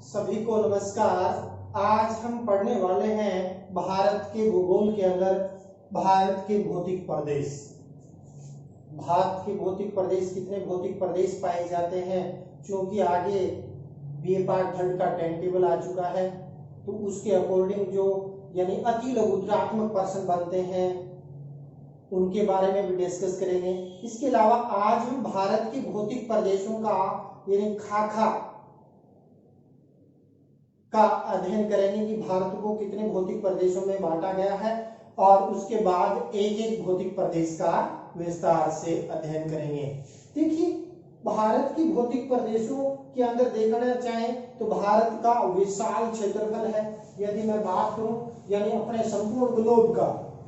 सभी को नमस्कार। आज हम पढ़ने वाले हैं भारत के भूगोल के अंदर भारत के भौतिक प्रदेश। भारत के भौतिक प्रदेश, कितने भौतिक प्रदेश पाए जाते हैं, क्योंकि आगे बीए पार्ट थर्ड का टाइम टेबल आ चुका है, तो उसके अकॉर्डिंग जो यानी अति लघुत्रात्मक प्रश्न बनते हैं उनके बारे में भी डिस्कस करेंगे। इसके अलावा आज हम भारत के भौतिक प्रदेशों का यानी खाका का अध्ययन करेंगे कि भारत को कितने भौतिक प्रदेशों में बांटा गया है, और उसके बाद एक एक भौतिक प्रदेश का विस्तार से अध्ययन करेंगे। देखिए, भारत की भौतिक प्रदेशों के अंदर देखना चाहें तो भारत का विशाल क्षेत्रफल है। यदि मैं बात करूं यानी अपने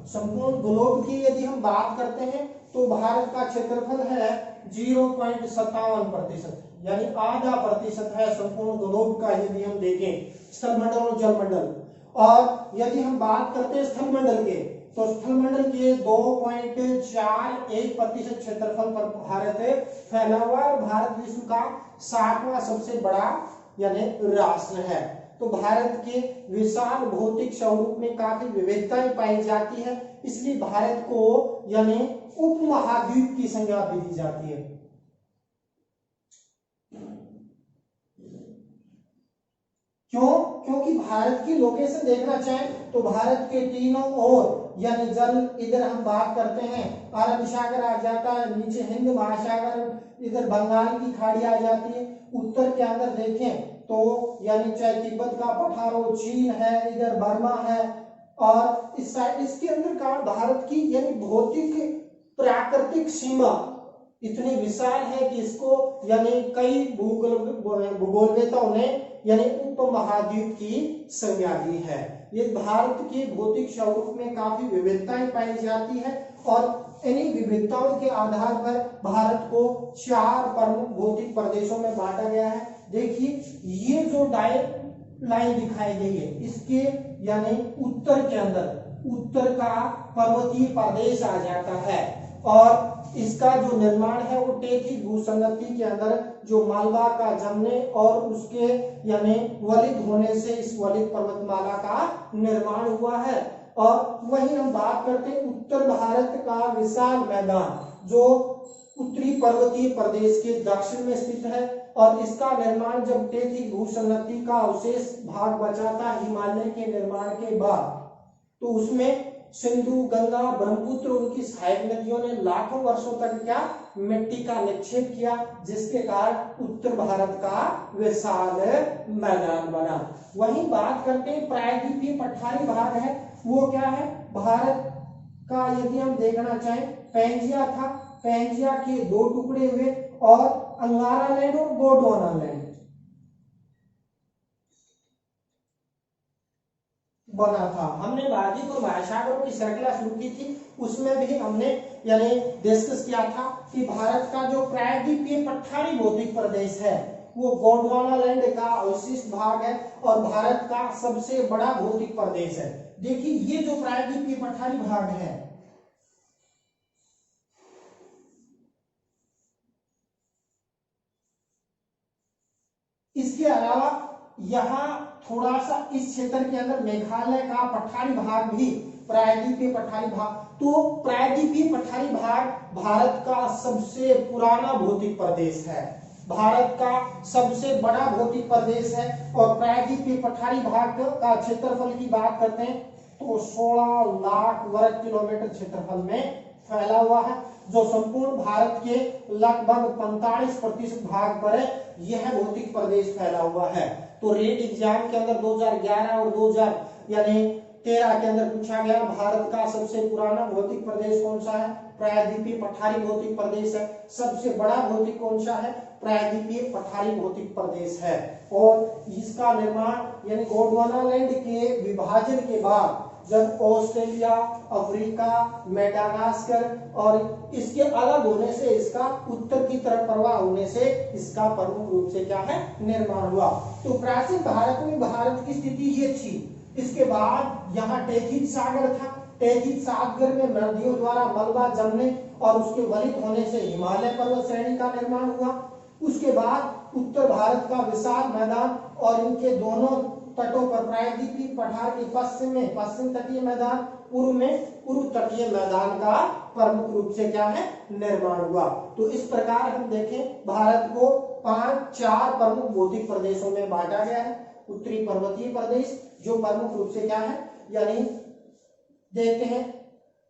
संपूर्ण ग्लोब की यदि हम बात करते हैं तो भारत का क्षेत्रफल है 0.57%, यानी आधा प्रतिशत है संपूर्ण ग्लोब का। यदि हम देखें स्थलमंडल और जलमंडल, और यदि हम बात करते हैं स्थलमंडल के तो स्थलमंडल के 2.41% क्षेत्रफल पर भारत फैला हुआ है, और भारत विश्व का 7वां सबसे बड़ा यानी राष्ट्र है। तो भारत के विशाल भौतिक स्वरूप में काफी विविधताएं पाई जाती है, इसलिए भारत को यानी उपमहाद्वीप की संज्ञा भी दी जाती है। क्यों? क्योंकि भारत की लोकेशन देखना चाहें तो भारत के तीनों ओर यानी जल, इधर हम बात करते हैं अरब सागर आ जाता है, नीचे हिंद महासागर, इधर बंगाल की खाड़ी आ जाती है, उत्तर के अंदर देखें तो यानी चाहे तिब्बत का पठार हो, चीन है, इधर बर्मा है, और इस साइड इसके अंदर का भारत की यानी भौतिक प्राकृतिक सीमा इतनी विशाल है कि इसको यानी कई भूगोलवेताओं ने यानी उपमहाद्वीप की संज्ञा दी है। ये भारत के भौतिक स्वरूप में काफी विविधताएं पाई जाती है, और इन्हीं विविधताओं के आधार पर भारत को 4 प्रमुख भौतिक प्रदेशों में बांटा गया है। देखिए, ये जो लाइन दिखाई गई है, इसके यानी उत्तर के अंदर उत्तर का पर्वतीय प्रदेश आ जाता है, और इसका जो निर्माण है वो टेथिक भूसंगति के अंदर जो मालवा का जमने और उसके यानी वलित होने से इस वलित पर्वतमाला का निर्माण हुआ है। और वहीं हम बात करते हैं उत्तर भारत का विशाल मैदान जो उत्तरी पर्वतीय प्रदेश के दक्षिण में स्थित है, और इसका निर्माण जब टेथिक भूसंगति का अवशेष भाग बचा था हिमालय के निर्माण के बाद, तो उसमें सिंधु, गंगा, ब्रह्मपुत्र, उनकी सहायक नदियों ने लाखों वर्षों तक क्या मिट्टी का निक्षेप किया, जिसके कारण उत्तर भारत का विशाल मैदान बना। वहीं बात करते हैं प्रायद्वीपीय पठारी भाग है, वो क्या है भारत का, यदि हम देखना चाहें पैंजिया था, पैंजिया के 2 टुकड़े हुए, और अंगारा लैंड और गोंडवाना लैंड बना था। हमने भारतीय और महासागरों की श्रृंखला शुरू की थी, उसमें भी हमने यानी डिस्कस किया था कि भारत का जो प्रायद्वीपीय पठारी भौतिक प्रदेश है वो गोंडवाना लैंड का अवशिष्ट भाग है, और भारत का सबसे बड़ा भौतिक प्रदेश है। देखिए, ये जो प्रायद्वीपीय पठारी भाग है, इसके अलावा यहाँ थोड़ा सा इस क्षेत्र के अंदर मेघालय का पठारी भाग भी प्रायद्वीपीय पठारी भाग, तो प्रायद्वीपीय पठारी भाग भारत का सबसे पुराना भौतिक प्रदेश है, भारत का सबसे बड़ा भौतिक प्रदेश है, और प्रायद्वीपीय पठारी भाग का क्षेत्रफल की बात करते हैं तो 16 लाख वर्ग किलोमीटर क्षेत्रफल में फैला हुआ है, जो संपूर्ण भारत के लगभग 45% भाग पर यह भौतिक प्रदेश फैला हुआ है। तो रेट एग्जाम के अंदर 2011 और 2013 के अंदर पूछा गया भारत का सबसे पुराना भौतिक प्रदेश कौन सा है, प्रायद्वीपीय पठारी भौतिक प्रदेश है। सबसे बड़ा भौतिक कौन सा है, प्रायद्वीपीय पठारी भौतिक प्रदेश है, और इसका निर्माण यानी गोंडवाना लैंड के विभाजन के बाद जब ऑस्ट्रेलिया, अफ्रीका, मेडागास्कर और इसके अलग होने से, इसका उत्तर की तरफ प्रवाह होने से इसका प्रमुख रूप से क्या है निर्माण हुआ। तो प्राचीन भारत में भारत की स्थिति ये थी। इसके बाद यहाँ टेथिस सागर था, टेथिस सागर में नदियों द्वारा मलबा जमने और उसके वलित होने से हिमालय पर्वत श्रेणी का निर्माण हुआ। उसके बाद उत्तर भारत का विशाल मैदान और इनके दोनों तटों पर प्रायद्वीपीय पठार के पश्चिम में पश्चिम तटीय मैदान, पूर्व में पूर्व तटीय मैदान का प्रमुख रूप से क्या है निर्माण हुआ। तो इस प्रकार हम देखें भारत को चार प्रमुख भौतिक प्रदेशों में बांटा गया है। उत्तरी पर्वतीय प्रदेश जो प्रमुख रूप से क्या है यानी देखते हैं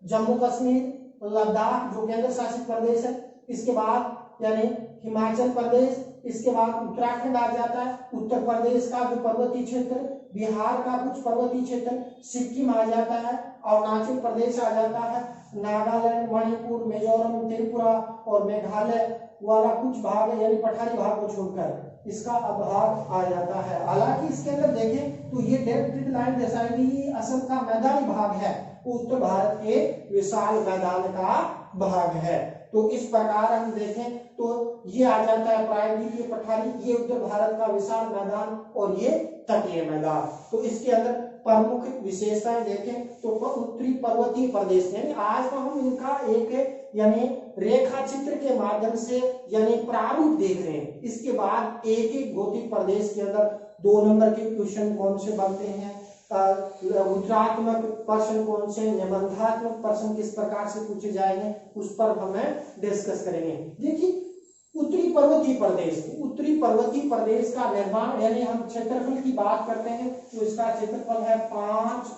जम्मू कश्मीर, लद्दाख जो केंद्र शासित प्रदेश है, इसके बाद यानी हिमाचल प्रदेश, इसके बाद उत्तराखंड आ जाता है, उत्तर प्रदेश का जो पर्वतीय क्षेत्र, बिहार का कुछ पर्वतीय क्षेत्र, सिक्किम आ जाता है, अरुणाचल प्रदेश आ जाता है, नागालैंड, मणिपुर, मिजोरम, त्रिपुरा और मेघालय वाला कुछ भाग यानी पठारी भाग को छोड़कर इसका भाग आ जाता है। हालांकि इसके अंदर देखें तो ये डेल्टा लाइन दर्शाई गई असम का मैदानी भाग है, उत्तर भारत के विशाल मैदान का भाग है। तो इस प्रकार हम देखें तो ये आ जाता है प्रायद्वीपीय पठारी, ये उत्तर भारत का विशाल मैदान और ये तटीय मैदान। तो इसके अंदर प्रमुख विशेषताएं देखें तो उत्तरी पर्वतीय प्रदेश यानी आज तो हम इनका एक यानी रेखा चित्र के माध्यम से यानी प्रारूप देख रहे हैं। इसके बाद एक एक भौतिक प्रदेश के अंदर 2 नंबर के क्वेश्चन कौन से बनते हैं, गुणात्मक प्रश्न कौन से, निबंधात्मक प्रश्न किस प्रकार से पूछे जाएंगे, उस पर हमें डिस्कस करेंगे। देखिए उत्तरी पर्वतीय प्रदेश, उत्तरी पर्वतीय प्रदेश का निर्माण यानी हम क्षेत्रफल की बात करते हैं तो इसका क्षेत्रफल है 5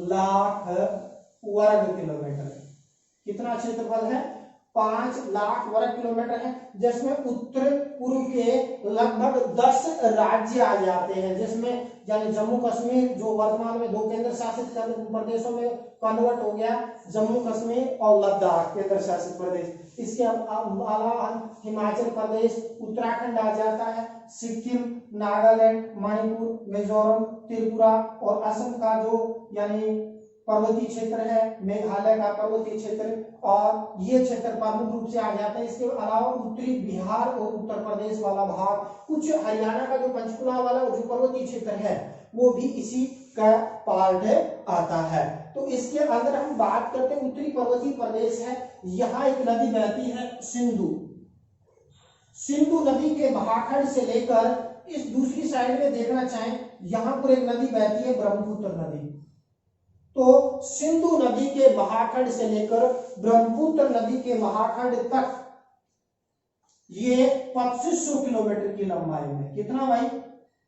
लाख वर्ग किलोमीटर। कितना क्षेत्रफल है 5 लाख वर्ग किलोमीटर है, जिसमें उत्तर पूर्व के लगभग 10 राज्य आ जाते हैं, जिसमें यानी जम्मू कश्मीर जो वर्तमान में 2 केंद्र शासित प्रदेशों में कन्वर्ट हो गया, जम्मू कश्मीर और लद्दाख केंद्र शासित प्रदेश। इसके अलावा हिमाचल प्रदेश, उत्तराखंड आ जाता है, सिक्किम, नागालैंड, मणिपुर, मिजोरम, त्रिपुरा और असम का जो यानी पर्वतीय क्षेत्र है, मेघालय का पर्वतीय क्षेत्र और ये क्षेत्र प्रमुख रूप से आ जाते हैं। इसके अलावा उत्तरी बिहार और उत्तर प्रदेश वाला भाग, कुछ हरियाणा का जो पंचकुला वाला जो पर्वतीय क्षेत्र है वो भी इसी का पार्ट आता है। तो इसके अंदर हम बात करते हैं उत्तरी पर्वतीय प्रदेश है, यहाँ एक नदी बहती है सिंधु। सिंधु नदी के महाखंड से लेकर इस दूसरी साइड में देखना चाहें यहाँ पर एक नदी बहती है ब्रह्मपुत्र नदी। तो सिंधु नदी के महाखंड से लेकर ब्रह्मपुत्र नदी के महाखंड तक ये 2500 किलोमीटर की लंबाई में, कितना भाई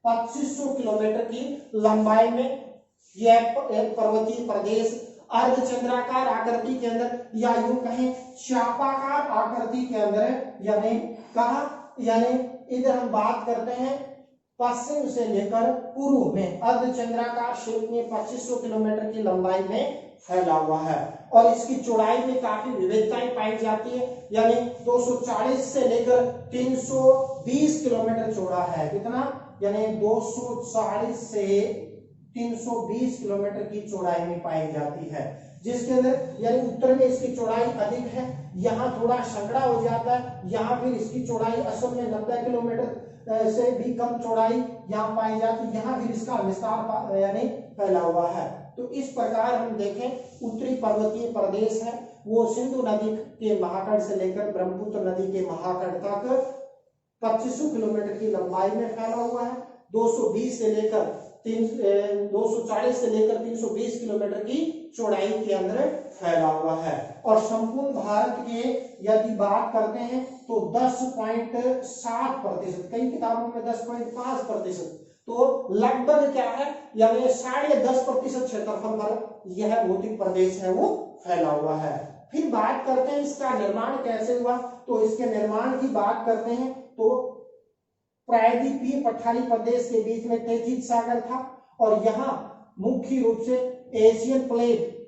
2500 किलोमीटर की लंबाई में यह एक पर्वतीय प्रदेश अर्धचंद्राकार आकृति के अंदर या यूं कहें चापाकार आकृति के अंदर यानी कहा यानी इधर हम बात करते हैं पश्चिम से लेकर पूर्व में अर्धचंद्राकार शेप में 2500 किलोमीटर की लंबाई में फैला हुआ है और इसकी चौड़ाई में काफी विविधताएं पाई जाती है, यानी 240 से लेकर 320 किलोमीटर चौड़ा है। कितना यानी 240 से 320 किलोमीटर की चौड़ाई में पाई जाती है, जिसके अंदर यानी उत्तर में इसकी चौड़ाई अधिक है, यहाँ थोड़ा संकड़ा हो जाता है, यहाँ फिर इसकी चौड़ाई असम में 90 किलोमीटर से भी कम चौड़ाई यहाँ पाई जाती है, यहाँ फिर इसका विस्तार यानी फैला हुआ है। तो इस प्रकार हम देखें उत्तरी पर्वतीय प्रदेश है वो सिंधु नदी के महाखंड से लेकर ब्रह्मपुत्र नदी के महाखंड तक 2500 किलोमीटर की लंबाई में फैला हुआ है, 240 से लेकर 320 किलोमीटर की चौड़ाई के अंदर फैला हुआ है। और संपूर्ण भारत के यदि बात करते हैं तो 10.7%, कई किताबों में 10.5%, तो लगभग क्या है यानी 10.5% क्षेत्रफल पर यह भौतिक प्रदेश है वो फैला हुआ है। फिर बात करते हैं इसका निर्माण कैसे हुआ, तो इसके निर्माण की बात करते हैं तो प्रायद्वीपीय पठारी प्रदेश के बीच में तैतीस सागर था और यहाँ मुख्य रूप से एशियन प्लेट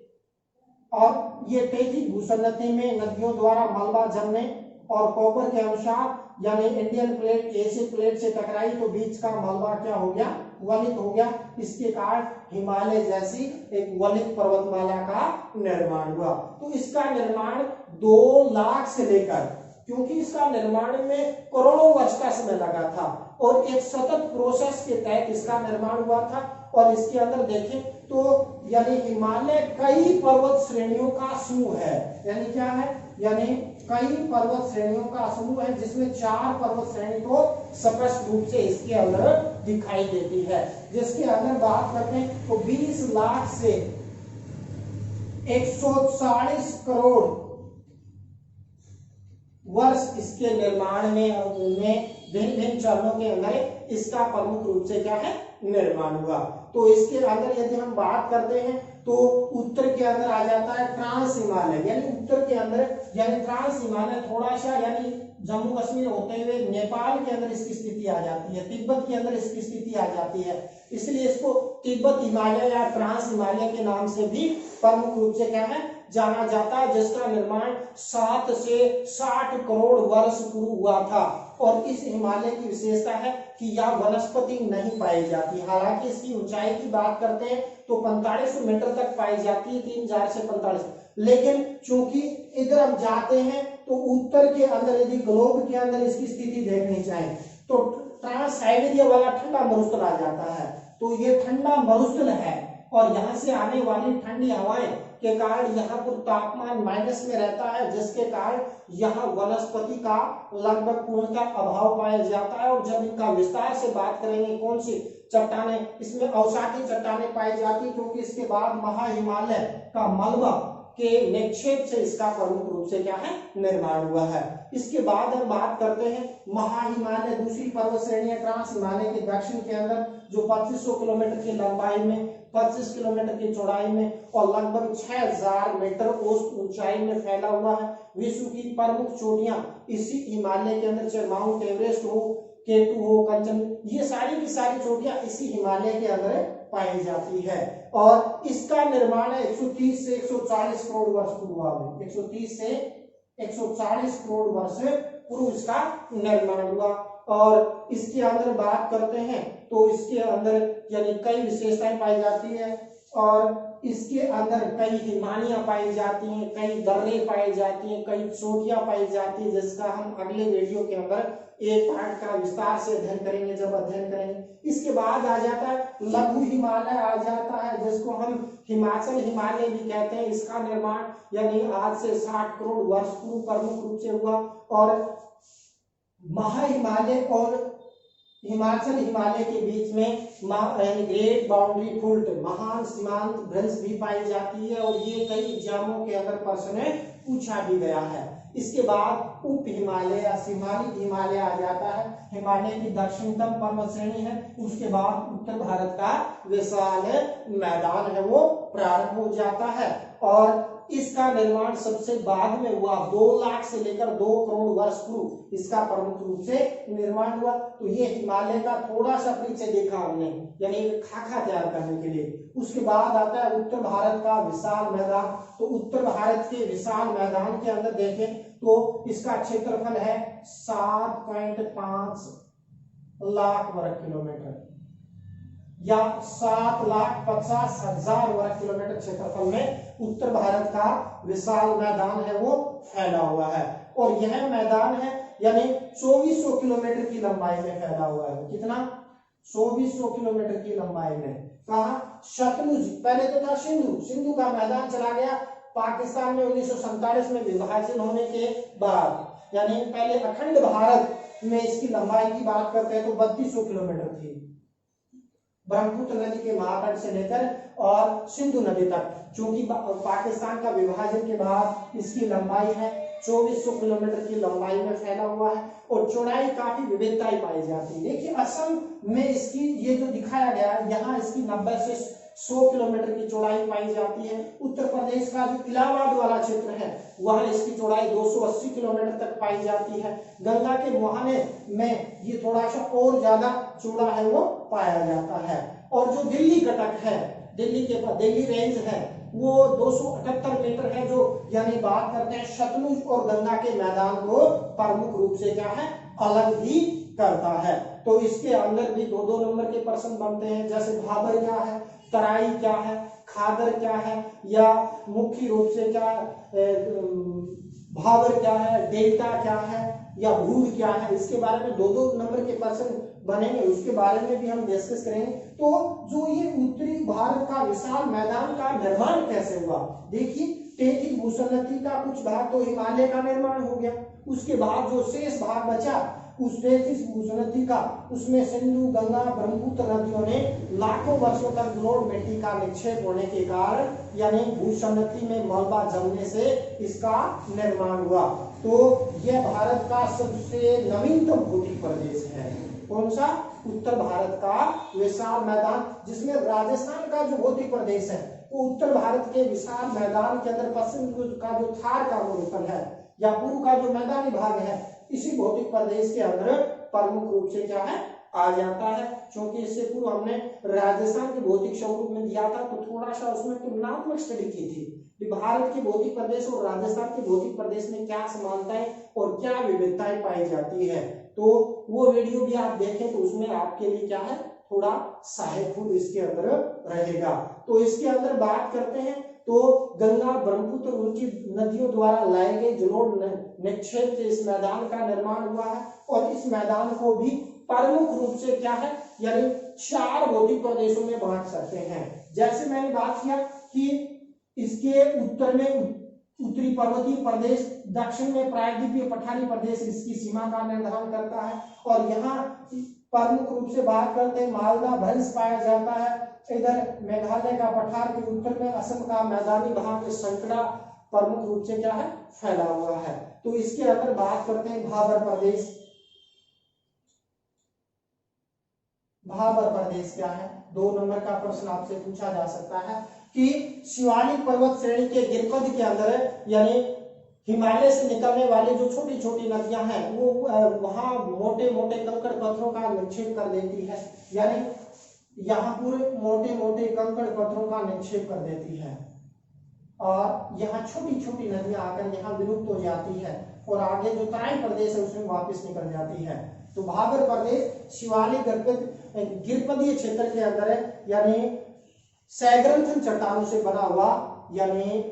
और ये तैतीस भूसंगति में नदियों द्वारा मलबा जमने और कॉपर के अनुसार यानी इंडियन प्लेट एशियन प्लेट से टकराई तो बीच का मलबा क्या हो गया वलित हो गया, इसके कारण हिमालय जैसी एक वलित पर्वतमाला का निर्माण हुआ। तो इसका निर्माण 2 लाख से लेकर, क्योंकि इसका निर्माण में करोड़ों वर्ष का समय लगा था और एक सतत प्रोसेस के तहत इसका निर्माण हुआ था। और इसके अंदर देखें तो यानी हिमालय कई पर्वत श्रेणियों का समूह है, यानी क्या है यानी कई पर्वत श्रेणियों का समूह है जिसमें 4 पर्वत श्रेणी तो स्पष्ट रूप से इसके अंदर दिखाई देती है। जिसके अंदर बात करते हैं तो 20 लाख से 140 करोड़ वर्ष इसके निर्माण में भिन्न भिन्न चरणों के अंदर इसका प्रमुख रूप से क्या है निर्माण हुआ। तो इसके अंदर यदि हम बात करते हैं तो उत्तर के अंदर आ जाता है ट्रांस हिमालय, यानी उत्तर के अंदर यानी ट्रांस हिमालय थोड़ा सा यानी जम्मू कश्मीर होते हुए नेपाल के अंदर इसकी स्थिति आ जाती है, तिब्बत के अंदर इसकी स्थिति आ जाती है, इसलिए इसको तिब्बत हिमालय या ट्रांस हिमालय के नाम से भी प्रमुख रूप से क्या है जाना जाता है, जिसका निर्माण 7 से 60 करोड़ वर्ष पूर्व हुआ था। और इस हिमालय की विशेषता है कि यह वनस्पति नहीं पाई जाती, हालांकि इसकी ऊंचाई की बात करते हैं तो 4500 मीटर तक पाई जाती है, 3000 से 45, लेकिन चूंकि इधर हम जाते हैं तो उत्तर के अंदर यदि ग्लोब के अंदर इसकी स्थिति देखनी चाहे तो ट्रांस साइबेरिया वाला ठंडा मरुस्थल आ जाता है। तो ये ठंडा मरुस्थल है और यहाँ से आने वाली ठंडी हवाएं के कारण यहाँ पर तापमान माइनस में रहता है, जिसके कारण यहाँ वनस्पति का लगभग पूर्णतः अभाव पाया जाता है। और जब इनका विस्तार से बात करेंगे कौन सी चट्टानें, इसमें अवसादी चट्टानें पाई जाती है, क्योंकि इसके बाद महा हिमालय का मलबा के निक्षेप से इसका प्रमुख रूप से क्या है निर्माण हुआ है। इसके बाद हम बात करते हैं महा हिमालय, दूसरी पर्वत श्रेणी है ट्रांस हिमालय के दक्षिण के अंदर, जो 2500 किलोमीटर की लंबाई में, 25 किलोमीटर की चौड़ाई में और लगभग 6000 मीटर औसत ऊंचाई में फैला हुआ है। विश्व की प्रमुख चोटियां इसी हिमालय के अंदर, चाहे माउंट एवरेस्ट हो, K2 हो, कंचन, ये सारी की सारी चोटियां इसी हिमालय के अंदर पाई जाती है। और इसका निर्माण है 130 से 140 करोड़ वर्ष पूर्व हुआ है, 130 से 140 करोड़ वर्ष पूर्व इसका निर्माण हुआ। और इसके अंदर बात करते हैं तो इसके अंदर यानी कई विशेषताएं पाई जाती है और इसके अंदर कई हिमानियां पाई जाती हैं, कई दर्रे पाई जाती हैं, कई चोटियां पाई जाती है, जिसका हम अगले वीडियो के अंदर एक पार्ट का विस्तार से अध्ययन करेंगे जब अध्ययन करेंगे। इसके बाद आ जाता है लघु हिमालय आ जाता है, जिसको हम हिमाचल हिमालय भी कहते हैं। इसका निर्माण यानी आज से 60 करोड़ वर्ष पूर्व प्रमुख रूप से हुआ। और महा हिमालय और हिमाचल हिमालय के बीच में ग्रेट बाउंड्री फॉल्ट, महान सीमांत भ्रंश भी पाई जाती है और ये कई एग्जामों के अंदर प्रश्न में पूछा भी गया है। इसके बाद उप हिमालय या सीमांत हिमालय आ जाता है, हिमालय की दक्षिणतम पर्वत श्रेणी है। उसके बाद उत्तर भारत का विशाल मैदान है वो प्रारंभ हो जाता है और इसका निर्माण सबसे बाद में हुआ, 2 लाख से लेकर 2 करोड़ वर्ष पूर्व इसका प्रमुख रूप से निर्माण हुआ। तो ये हिमालय का थोड़ा सा परिचय देखा हमने, यानी एक खाका तैयार करने के लिए। उसके बाद आता है उत्तर भारत का विशाल मैदान। तो उत्तर भारत के विशाल मैदान के अंदर देखें तो इसका क्षेत्रफल है 7.5 लाख वर्ग किलोमीटर या 7,50,000 वर्ग किलोमीटर क्षेत्रफल में उत्तर भारत का विशाल मैदान है वो फैला हुआ है। और यह मैदान है यानी 2400 किलोमीटर की लंबाई में फैला हुआ है। कितना? 2400 किलोमीटर की लंबाई में। कहा? शतलुज, पहले तो था सिंधु का मैदान चला गया पाकिस्तान में 1947 में विभाजन होने के बाद, यानी पहले अखंड भारत में इसकी लंबाई की बात करते हैं तो 3200 किलोमीटर थी, ब्रह्मपुत्र नदी के महातट से लेकर और सिंधु नदी तक। चूंकि पाकिस्तान का विभाजन के बाद इसकी लंबाई है 2400 किलोमीटर की लंबाई में फैला हुआ है और चौड़ाई काफी विविधताएं पाई जाती है। देखिए असम में इसकी ये जो दिखाया गया है, यहाँ इसकी 90 से 100 किलोमीटर की चौड़ाई पाई जाती है। उत्तर प्रदेश का जो इलाहाबाद वाला क्षेत्र है वहां इसकी चौड़ाई 280 किलोमीटर तक पाई जाती है। गंगा के मुहाने में ये थोड़ा सा और ज्यादा चौड़ा है वो पाया जाता है। और जो दिल्ली घटक है, दिल्ली रेंज है वो 278 मीटर है, जो यानी बात करते हैं सतलुज और गंगा के मैदान को प्रमुख रूप से क्या है अलग भी करता है। तो इसके अंदर भी 2-2 नंबर के प्रश्न बनते हैं, जैसे भाबर क्या है, तराई क्या है, खादर क्या है, या मुख्य रूप से क्या भाबर क्या है, डेल्टा क्या है या भूड क्या है, इसके बारे में 2-2 नंबर के प्रश्न बनेंगे, उसके बारे में भी हम डिस्कस करेंगे। तो जो ये उत्तरी भारत का विशाल मैदान का निर्माण कैसे हुआ, देखिए टेथिस भूसंहति का कुछ भाग तो हिमालय का निर्माण हो गया, उसके बाद जो शेष भाग बचा उस टेथिस भूसंहति का, उसमें सिंधु गंगा ब्रह्मपुत्र नदियों ने लाखों वर्षों तक जलोढ़ मिट्टी का निक्षेप होने के कारण यानी भूसंहति में मलबा जमने से इसका निर्माण हुआ। तो यह भारत का सबसे नवीनतम भौतिक प्रदेश है। कौन सा? उत्तर भारत का विशाल मैदान, जिसमें राजस्थान का जो भौतिक प्रदेश है वो उत्तर भारत के विशाल मैदान के अंदर पश्चिम का जो थार का अवलोकन है या पूर्व का जो मैदानी भाग है इसी भौतिक प्रदेश के अंदर प्रमुख रूप से क्या है आ जाता है। क्योंकि इससे पूर्व हमने राजस्थान के भौतिक स्वरूप में दिया था तो थोड़ा सा उसमें तुलनात्मक स्टडी की थी कि भारत के भौतिक प्रदेश और राजस्थान के भौतिक प्रदेश में क्या समानताएं और क्या विविधताएं पाई जाती है। तो वो वीडियो भी आप देखें तो उसमें आपके लिए क्या है थोड़ा सहायक इसके अंदर रहेगा। तो इसके अंदर बात करते हैं तो गंगा ब्रह्मपुत्र उनकी नदियों द्वारा लाए गए जलोढ़ निक्षेप से इस मैदान का निर्माण हुआ है और इस मैदान को भी प्रमुख रूप से क्या है यानी 4 भौतिक प्रदेशों में बांट सकते हैं। जैसे मैंने बात किया कि इसके उत्तर में उत्तरी पर्वतीय प्रदेश, दक्षिण में प्रायद्वीपीय पठारी प्रदेश इसकी सीमा का निर्धारण करता है और यहाँ प्रमुख रूप से बात करते हैं मालदा भैंस पाया जाता है। इधर मेघालय का पठार के उत्तर में असम का मैदानी भाग संकड़ा प्रमुख रूप से क्या है फैला हुआ है। तो इसके अंदर बात करते हैं भाबर प्रदेश। भाबर प्रदेश क्या है? 2 नंबर का प्रश्न आपसे पूछा जा सकता है कि शिवालिक पर्वत श्रेणी के गिरपद के अंदर यानी हिमालय से निकलने वाली जो छोटी छोटी नदियां हैं वो वहां मोटे मोटे कंकड़ पत्थरों का निक्षेप कर देती है, यानी यहाँ पूरे मोटे मोटे कंकड़ पत्थरों का निक्षेप कर देती है और यहाँ छोटी छोटी नदियां आकर यहाँ विलुप्त हो जाती है और आगे जो तराई प्रदेश है उसमें वापस निकल जाती है। तो भाबर प्रदेश शिवालिक गिरपदीय क्षेत्र के अंदर है यानी सैग्रंथन चट्टानों से बना हुआ यानी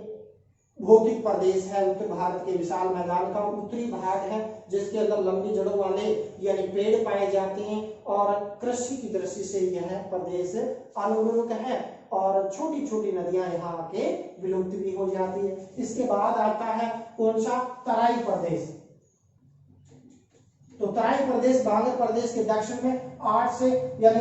भौतिक प्रदेश है। उत्तर भारत के विशाल मैदान का उत्तरी भाग है जिसके अंदर लंबी जड़ों वाले यानी पेड़ पाए जाते हैं और कृषि की दृष्टि से यह प्रदेश अनुरूप है और छोटी छोटी नदियां यहाँ आके विलुप्त भी हो जाती है। इसके बाद आता है कौन सा? तराई प्रदेश। तो तराई प्रदेश बांगर प्रदेश के दक्षिण में 8 से यानी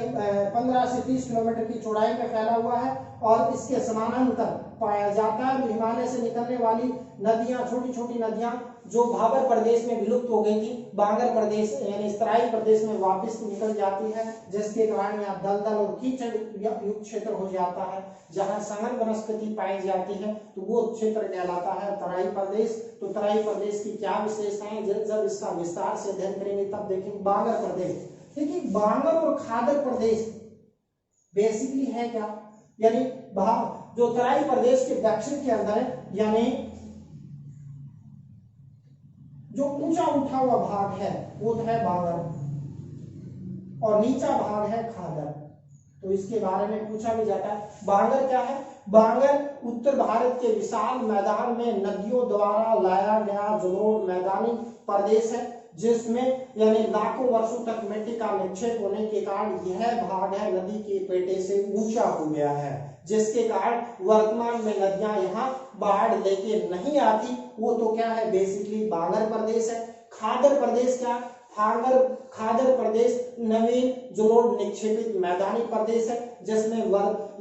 15 से 30 किलोमीटर की चौड़ाई में फैला हुआ है और इसके समानांतर पाया जाता है। हिमालय से निकलने वाली नदियां छोटी छोटी नदियां जो भाबर प्रदेश में विलुप्त हो गई थी बांगर प्रदेश यानी तराई प्रदेश में वापस निकल जाती है, जिसके कारण यहाँ दलदल और कीचड़ युक्त क्षेत्र हो जाता है। जहाँ सघन वनस्पति पाई जाती है तो वो क्षेत्र कहलाता है तराई प्रदेश। तो तराई प्रदेश की क्या विशेषताएं जब इसका विस्तार से अध्ययन करेंगे तब देखेंगे। बांगर प्रदेश, देखिए बांगर और खादर प्रदेश बेसिकली है क्या, यानी जो तराई प्रदेश के दक्षिण के अंदर है यानी जो ऊंचा उठा हुआ भाग है वो है बांगर और नीचा भाग है खादर। तो इसके बारे में पूछा भी जाता है। बांगर क्या है? बांगर उत्तर भारत के विशाल मैदान में नदियों द्वारा लाया गया जलोढ़ मैदानी प्रदेश है जिसमें यानी लाखों वर्षों तक मिट्टी का निक्षेप होने के कारण यह भाग है नदी के पेटे से ऊंचा हो गया है, जिसके कारण वर्तमान में नदियां यहाँ बाढ़ लेके नहीं आती। वो तो क्या है बेसिकली बांगर प्रदेश है। खादर प्रदेश क्या? खादर प्रदेश नवीन जलोढ़ निक्षेपित मैदानी प्रदेश है जिसमें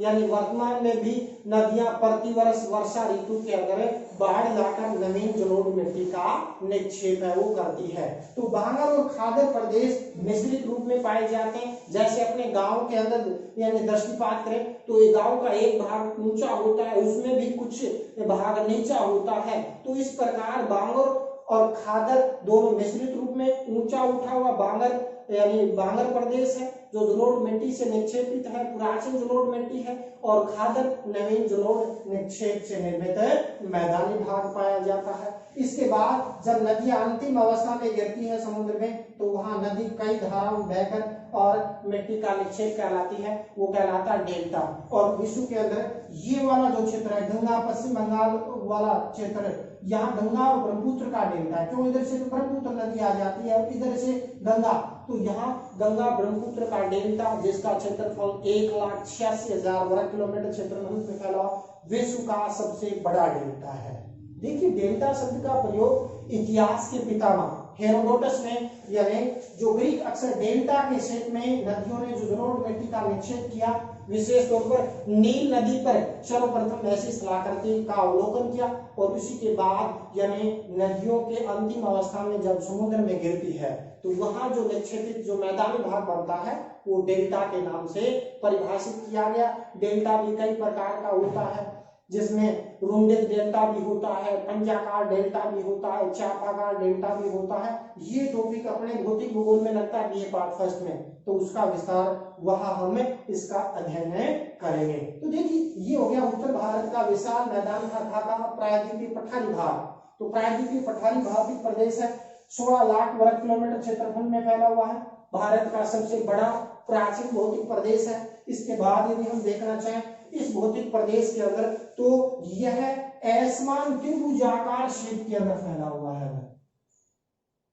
यानी वर्तमान में भी नदियां प्रतिवर्ष वर्षा ऋतु के अंदर बाढ़ लाकर नवीन जलोढ़ मिट्टी का निक्षेप है वो करती है। तो बांगर और खादर प्रदेश मिश्रित रूप में पाए जाते हैं। जैसे अपने गांव के अंदर यानी दृष्टिपात करें तो ये गांव का एक भाग ऊंचा होता है उसमें भी कुछ भाग नीचा होता है। तो इस प्रकार बांगर और खादर दोनों मिश्रित रूप में ऊंचा उठा हुआ बांगर यानी बांगर प्रदेश है जो जलोढ़ मिट्टी से निक्षेपित है, प्राचीन जलोढ़ मिट्टी है, और खादर नवीन जलोढ़ निक्षेप से निर्मित मैदानी भाग पाया जाता है। इसके बाद जब नदी अंतिम अवस्था में गिरती है समुद्र में तो वहां नदी कई धाराओं बहकर और मिट्टी का निक्षेप कहलाती है, वो कहलाता है डेल्टा। और विश्व के अंदर ये वाला जो क्षेत्र है गंगा पश्चिम बंगाल वाला क्षेत्र, यहाँ गंगा और ब्रह्मपुत्र का डेल्टा है। क्यों? इधर से ब्रह्मपुत्र नदी आ जाती है और इधर से गंगा, तो यहाँ गंगा ब्रह्मपुत्र का डेल्टा जिसका क्षेत्रफल 1,86,000 वर्ग किलोमीटर क्षेत्रफल में फैला विश्व का सबसे बड़ा डेल्टा है। देखिए डेल्टा शब्द का प्रयोग इतिहास के पितामह हेरोडोटस ने, यानी जो ग्रीक अक्षर डेल्टा के क्षेत्र में नदियों ने जो जलोढ़ मिट्टी का निक्षेप किया, विशेष तौर पर नील नदी पर सर्वप्रथम ऐसी स्थलाकृति का अवलोकन किया और उसी के बाद यानी नदियों के अंतिम अवस्था में जब समुद्र में गिरती है तो वहां जो निक्षेपित जो मैदानी भाग बनता है वो डेल्टा के नाम से परिभाषित किया गया। डेल्टा भी कई प्रकार का होता है, जिसमें रुंडित डेल्टा भी होता है, पंजाकार डेल्टा भी होता है, चापाकार डेल्टा भी होता है। ये टॉपिक अपने भौतिक भूगोल में लगता है बीए पार्ट फर्स्ट में, तो उसका विस्तार वहां हम इसका अध्ययन करेंगे। तो देखिए ये हो गया उत्तर भारत का विशाल मैदान का प्रायद्वीपीय पठारी भाग। तो प्रायद्वीपीय पठारी भाग एक प्रदेश है, 16 लाख वर्ग किलोमीटर क्षेत्रफल में फैला हुआ है, भारत का सबसे बड़ा प्राचीन भौतिक प्रदेश है। इसके बाद यदि हम देखना चाहें इस भौतिक प्रदेश के अंदर तो यह असमान त्रिभुजाकार क्षेत्र के अंदर फैला हुआ है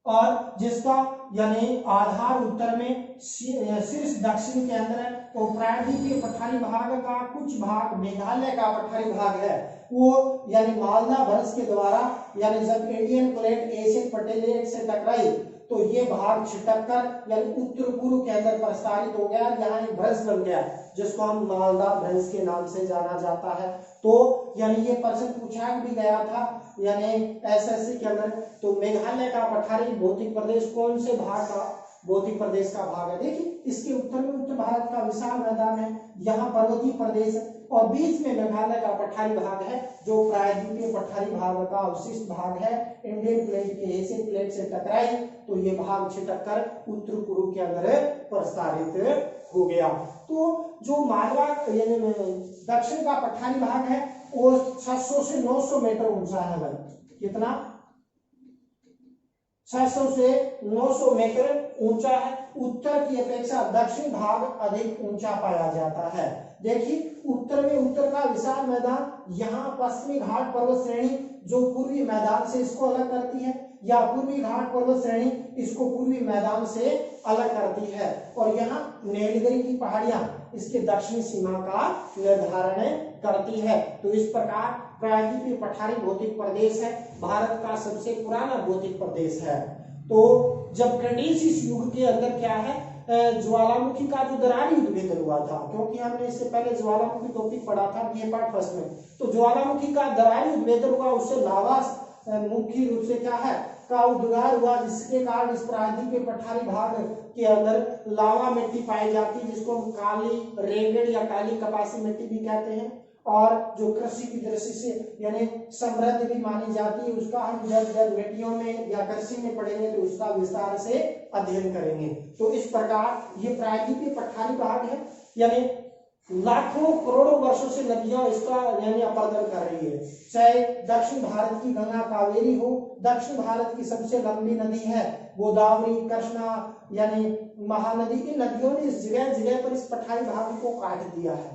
और जिसका यानी आधार उत्तर में शीर्ष दक्षिण के अंदर है। तो प्रायद्वीपीय पठारी भाग का कुछ भाग मेघालय का पठारी भाग है, वो यानी मालदा भ्रंश के द्वारा यानी जब इंडियन प्लेट एशियन प्लेट से टकराई तो ये भाग छिटक कर यानी उत्तर पूर्व के अंदर प्रसारित हो गया, यहाँ एक भ्रंश बन गया जिसको हम मालदा भ्रंश के नाम से जाना जाता है। तो यानी ये प्रश्न पूछा भी गया था यानी एसएससी के अंदर। तो मेघालय का पठारी भौतिक प्रदेश कौन से भाग का भौतिक प्रदेश का भाग है? देखिए इसके उत्तर में उत्तर भारत का विशाल मैदान है, यहाँ पर्वतीय प्रदेश है और बीच में मेघालय का पठारी भाग है जो प्रायद्वीपीय पठारी भाग का अवशिष्ट भाग है। इंडियन प्लेट के एशियन प्लेट से टकराई तो ये भाग छिटक कर उत्तर पूर्व के अंदर प्रसारित हो गया। तो जो मालवा यानी दक्षिण का पठारी भाग है वो 600 से 900 मीटर ऊंचा है भाई। कितना? 600 से 900 मीटर ऊंचा है। उत्तर की अपेक्षा दक्षिण भाग अधिक ऊंचा पाया जाता है। देखिए उत्तर में उत्तर का विशाल मैदान, यहाँ पश्चिमी घाट पर्वत श्रेणी जो पूर्वी मैदान से इसको अलग करती है या पूर्वी घाट पर्वत श्रेणी इसको पूर्वी मैदान से अलग करती है और यहाँ नीलगिरी की पहाड़ियां इसके दक्षिणी सीमा का निर्धारण करती है। तो इस प्रकार प्रायद्वीपीय पठारी भौतिक प्रदेश है, भारत का सबसे पुराना भौतिक प्रदेश है। तो जब क्रेटेशियस युग के अंदर क्या है ज्वालामुखी का जो दरारी उद्भेदन हुआ था, क्योंकि हमने इससे पहले ज्वालामुखी टॉपिक पढ़ा था बीए पार्ट फर्स्ट में, तो ज्वालामुखी का दरारी उद्भेदन हुआ, उससे लावा मुख्य रूप से क्या है का उद्गार हुआ, जिसके कारण इस प्रायद्वीपीय पठारी भाग के अंदर लावा मिट्टी पाई जाती है जिसको हम काली रेगड़ या काली कपासी मिट्टी भी कहते हैं और जो कृषि की दृष्टि से यानी समृद्ध भी मानी जाती है। उसका हम जब मिट्टियों में या कृषि में पढ़ेंगे तो उसका विस्तार से अध्ययन करेंगे। तो इस प्रकार ये प्रायद्वीपीय पठारी भाग है, यानी लाखों करोड़ों वर्षों से नदियां इसका यानी अपर्दन कर रही है। चाहे दक्षिण भारत की गंगा कावेरी हो, दक्षिण भारत की सबसे लंबी नदी है गोदावरी, कृष्णा यानी महानदी, इन नदियों ने इस जगह जगह पर इस पठारी भाग को काट दिया है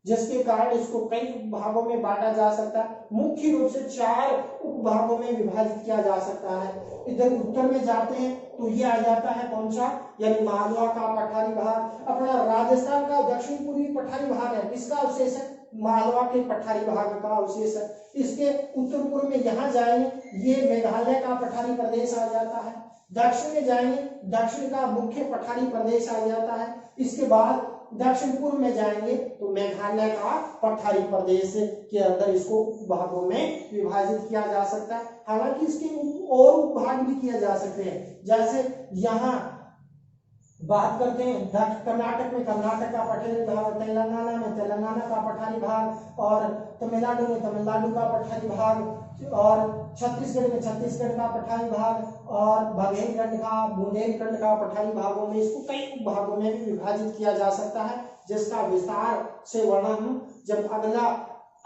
जिसके कारण इसको कई भागों में बांटा जा सकता है। मुख्य रूप से 4 उपभागों में विभाजित किया जा सकता है। इधर उत्तर में जाते हैं तो ये आ जाता है कौन सा यानी मालवा का पठारी भाग। अपना राजस्थान का दक्षिण पूर्वी पठारी भाग है, किसका अवशेष है? मालवा के पठारी भाग का अवशेष है। इसके उत्तर पूर्व में यहाँ जाएंगे ये मेघालय का पठारी प्रदेश आ जाता है। दक्षिण में जाएंगे दक्षिण का मुख्य पठारी प्रदेश आ जाता है। इसके बाद दक्षिण पूर्व में जाएंगे तो मेघालय का पठारी प्रदेश के अंदर इसको उपभागों में विभाजित किया जा सकता है। हालांकि इसके और उपभाग भी किए जा सकते हैं, जैसे यहाँ बात करते हैं कर्नाटक में कर्नाटक का पठारी भाग, तेलंगाना में तेलंगाना का पठारी भाग और तमिलनाडु में तमिलनाडु का पठारी भाग और छत्तीसगढ़ में छत्तीसगढ़ का पठारी भाग और बुंदेलखंड का पठारी भागों में इसको कई भागों में भी विभाजित किया जा सकता है, जिसका विस्तार से वर्णन जब अगला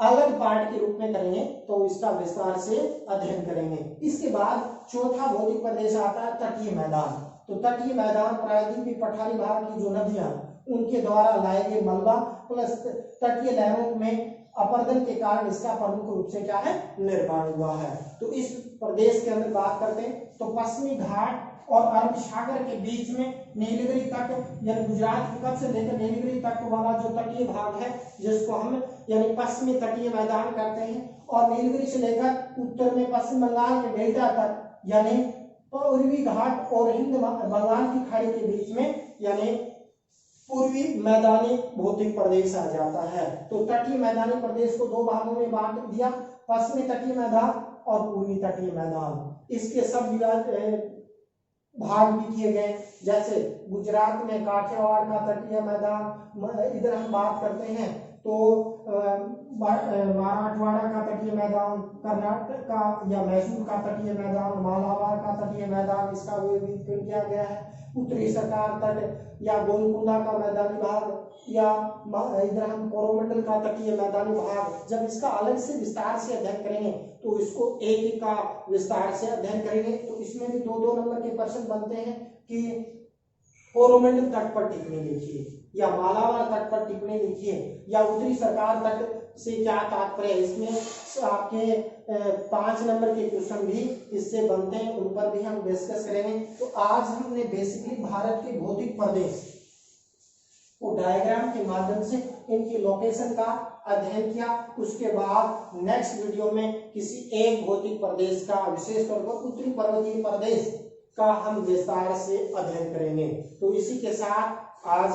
अलग पार्ट के रूप में करेंगे तो इसका विस्तार से अध्ययन करेंगे। इसके बाद चौथा भौतिक प्रदेश आता है तटीय मैदान। तो तटीय मैदान प्रायद्वीपीय पठारी भाग की जो नदियां उनके द्वारा लाए गए मलबा प्लस तटीय लहरों में अपर्दन के कारण इसका प्रमुख रूप से क्या है निर्माण हुआ है। तो इस प्रदेश के अंदर बात करते हैं तो पश्चिमी घाट और अरब सागर के बीच में नीलगिरी तट यानी गुजरात की कच्छ से लेकर नीलगिरी तक वाला जो तटीय भाग है जिसको हम यानी पश्चिमी तटीय मैदान कहते हैं, और नीलगिरी से लेकर उत्तर में पश्चिम बंगाल के डेल्टा तक यानी पूर्वी घाट और हिंद बंगाल की खाड़ी के बीच में यानी पूर्वी मैदानी भौतिक प्रदेश आ जाता है। तो तटीय मैदानी प्रदेश को दो भागों में बांट दिया, पश्चिमी तटीय मैदान और पूर्वी तटीय मैदान। इसके सब भाग भी किए गए, जैसे गुजरात में काठियावाड़ का तटीय मैदान, इधर हम बात करते हैं तो मराठवाड़ा का तटीय मैदान, कर्नाटक का या मैसूर का तटीय मैदान, मालाबार का तटीय मैदान, इसका वर्गीकरण किया गया है। उत्तरी सरकार तट या गोलकुंडा का मैदानी भाग, या इधर हम कोरोमंडल का तटीय मैदानी भाग। जब इसका अलग से विस्तार से अध्ययन करेंगे तो इसको एक एक का विस्तार से अध्ययन करेंगे तो इसमें भी 2-2 नंबर के प्रश्न बनते हैं कि कोरोमंडल तट पर टिप्पणी लिखिए, या मालाबार तट पर टिप्पणी लिखिए, या उत्तरी सरकार तट से क्या तात्पर्य है। इसमें आपके 5 नंबर के क्वेश्चन भी इससे बनते हैं, उन पर भी हम डिस्कस करेंगे। तो आज हमने बेसिकली भारत के भौतिक प्रदेश को डायग्राम के माध्यम से इनकी लोकेशन का अध्ययन किया। उसके बाद नेक्स्ट वीडियो में किसी एक भौतिक प्रदेश का, विशेष तौर पर उत्तरी पर्वतीय प्रदेश का हम विस्तार से अध्ययन करेंगे। तो इसी के साथ आज